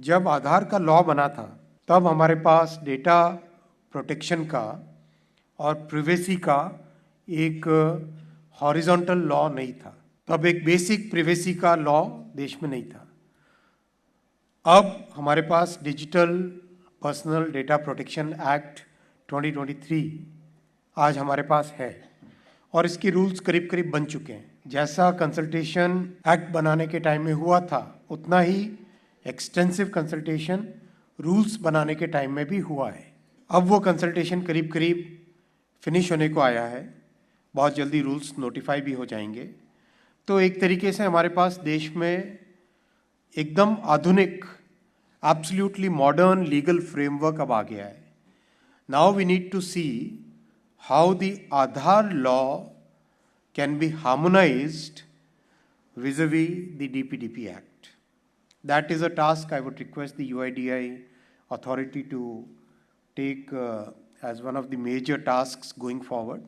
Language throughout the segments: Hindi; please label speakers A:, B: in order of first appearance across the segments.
A: जब आधार का लॉ बना था तब हमारे पास डेटा प्रोटेक्शन का और प्रिवेसी का एक हॉरिजॉन्टल लॉ नहीं था। तब एक बेसिक प्रिवेसी का लॉ देश में नहीं था। अब हमारे पास digital personal data protection act 2023 आज हमारे पास है और इसके रूल्स करीब करीब बन चुके हैं। जैसा कंसल्टेशन एक्ट बनाने के टाइम में हुआ था उतना ही एक्सटेंसिव कंसल्टेशन रूल्स बनाने के टाइम में भी हुआ है। अब वो कंसल्टेशन करीब करीब फिनिश होने को आया है, बहुत जल्दी रूल्स नोटिफाई भी हो जाएंगे। तो एक तरीके से हमारे पास देश में एकदम आधुनिक एब्सोल्युटली मॉडर्न लीगल फ्रेमवर्क अब आ गया है। Now we need to see how the Aadhaar law can be harmonized vis-a-vis the DPDP Act. That is a task I would request the UIDAI authority to take as one of the major tasks going forward.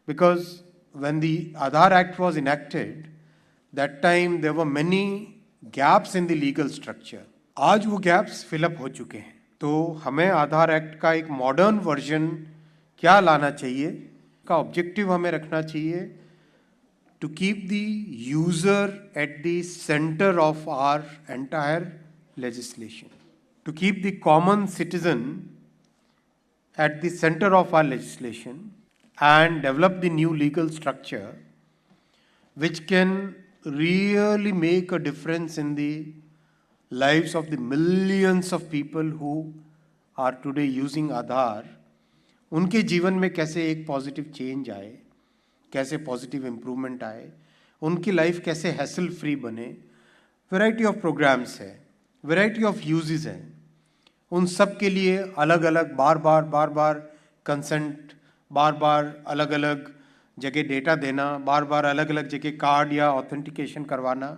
A: Because when the Aadhaar Act was enacted, that time there were many gaps in the legal structure. आज वो gaps fill up हो चुके हैं। तो हमें आधार एक्ट का एक मॉडर्न वर्जन क्या लाना चाहिए का ऑब्जेक्टिव हमें रखना चाहिए to keep the user at the center of our entire legislation, to keep the common citizen at the center of our legislation and develop the new legal structure which can really make a difference in the lives of the millions of people who are today using Aadhaar. उनके जीवन में कैसे एक पॉजिटिव चेंज आए, कैसे पॉजिटिव इम्प्रूवमेंट आए, उनकी लाइफ कैसे हैसल फ्री बने। वैरायटी ऑफ प्रोग्राम्स है, वैरायटी ऑफ यूजेस हैं, उन सब के लिए अलग अलग बार बार कंसेंट, बार बार अलग अलग जगह डेटा देना, बार बार अलग अलग जगह कार्ड या ऑथेंटिकेशन करवाना,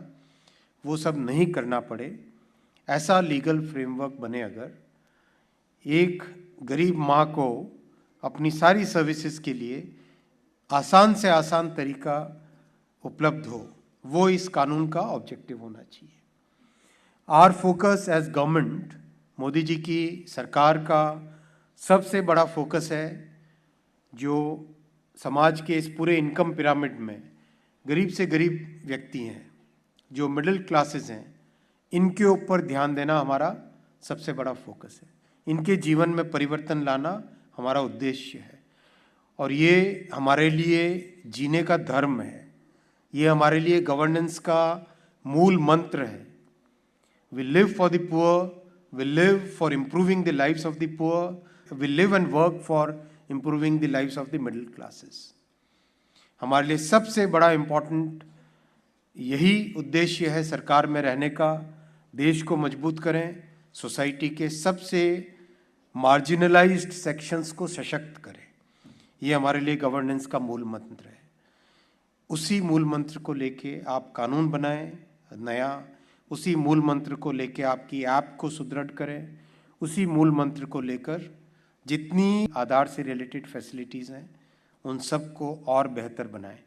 A: वो सब नहीं करना पड़े। ऐसा लीगल फ्रेमवर्क बने अगर एक गरीब माँ को अपनी सारी सर्विसेज के लिए आसान से आसान तरीका उपलब्ध हो, वो इस कानून का ऑब्जेक्टिव होना चाहिए। Our focus as government, Modi ji की सरकार का सबसे बड़ा फोकस है जो समाज के इस पूरे इनकम पिरामिड में गरीब से गरीब व्यक्ति हैं, जो मिडिल क्लासेस हैं, इनके ऊपर ध्यान देना हमारा सबसे बड़ा फोकस है। इनके जीवन में परिवर्तन लाना हमारा उद्देश्य है और ये हमारे लिए जीने का धर्म है, ये हमारे लिए गवर्नेंस का मूल मंत्र है। We live for the poor, we live for improving the lives of the poor, we live and work for improving the lives of the middle classes. हमारे लिए सबसे बड़ा इम्पोर्टेंट यही उद्देश्य है सरकार में रहने का। देश को मजबूत करें, सोसाइटी के सबसे मार्जिनलाइज्ड सेक्शंस को सशक्त करें, ये हमारे लिए गवर्नेंस का मूल मंत्र है। उसी मूल मंत्र को लेके आप कानून बनाएं नया, उसी मूल मंत्र को लेके आपकी ऐप को सुदृढ़ करें, उसी मूल मंत्र को लेकर जितनी आधार से रिलेटेड फैसिलिटीज़ हैं उन सब को और बेहतर बनाएं।